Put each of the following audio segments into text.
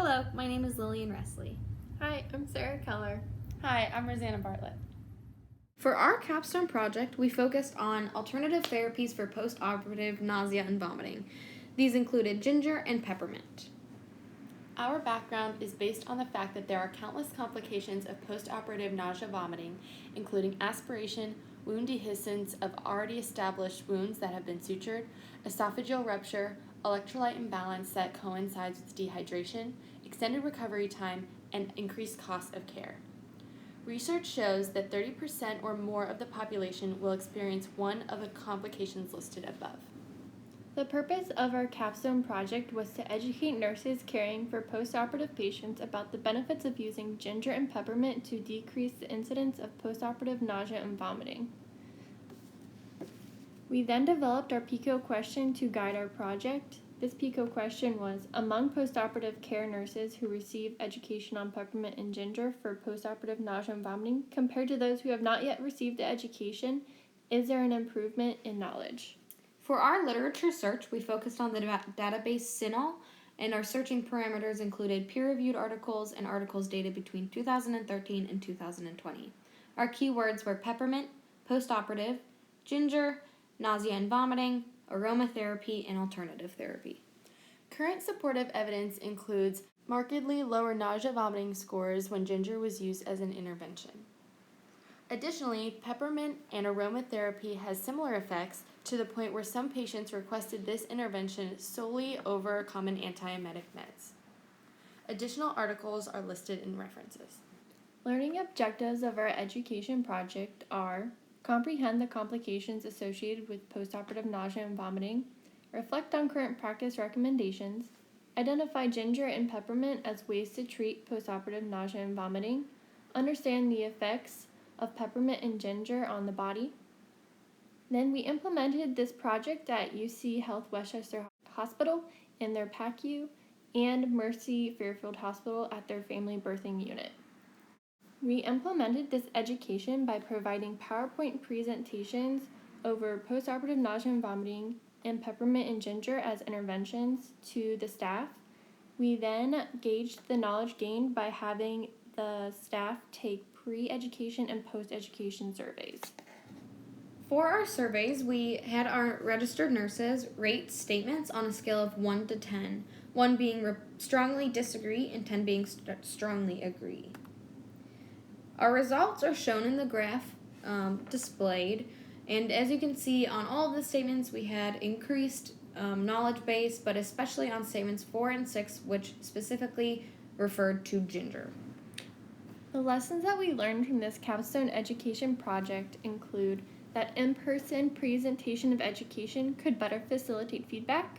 Hello, my name is Lillian Resley. Hi, I'm Sarah Keller. Hi, I'm Rosanna Bartlett. For our Capstone project, we focused on alternative therapies for postoperative nausea and vomiting. These included ginger and peppermint. Our background is based on the fact that there are countless complications of postoperative nausea vomiting, including aspiration, wound dehiscence of already established wounds that have been sutured, esophageal rupture, electrolyte imbalance that coincides with dehydration, extended recovery time, and increased cost of care. Research shows that 30% or more of the population will experience one of the complications listed above. The purpose of our Capstone project was to educate nurses caring for postoperative patients about the benefits of using ginger and peppermint to decrease the incidence of postoperative nausea and vomiting. We then developed our Pico Question to guide our project. This Pico Question was, among postoperative care nurses who receive education on peppermint and ginger for postoperative nausea and vomiting, compared to those who have not yet received the education, is there an improvement in knowledge? For our literature search, we focused on the database CINAHL, and our searching parameters included peer-reviewed articles and articles dated between 2013 and 2020. Our keywords were peppermint, postoperative, ginger, nausea and vomiting, aromatherapy, and alternative therapy. Current supportive evidence includes markedly lower nausea vomiting scores when ginger was used as an intervention. Additionally, peppermint and aromatherapy has similar effects to the point where some patients requested this intervention solely over common antiemetic meds. Additional articles are listed in references. Learning objectives of our education project are comprehend the complications associated with postoperative nausea and vomiting, reflect on current practice recommendations, identify ginger and peppermint as ways to treat postoperative nausea and vomiting, understand the effects of peppermint and ginger on the body. Then we implemented this project at UC Health Westchester Hospital in their PACU and Mercy Fairfield Hospital at their family birthing unit. We implemented this education by providing PowerPoint presentations over postoperative nausea and vomiting and peppermint and ginger as interventions to the staff. We then gauged the knowledge gained by having the staff take pre-education and post-education surveys. For our surveys, we had our registered nurses rate statements on a scale of 1 to 10, 1 being strongly disagree and 10 being strongly agree. Our results are shown in the graph displayed, and as you can see on all of the statements, we had increased knowledge base, but especially on statements 4 and 6, which specifically referred to ginger. The lessons that we learned from this Capstone education project include that in-person presentation of education could better facilitate feedback.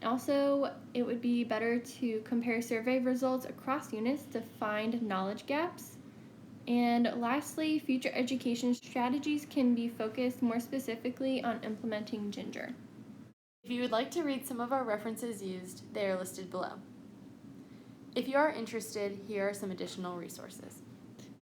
Also, it would be better to compare survey results across units to find knowledge gaps. And lastly, future education strategies can be focused more specifically on implementing ginger. If you would like to read some of our references used, they are listed below. If you are interested, here are some additional resources.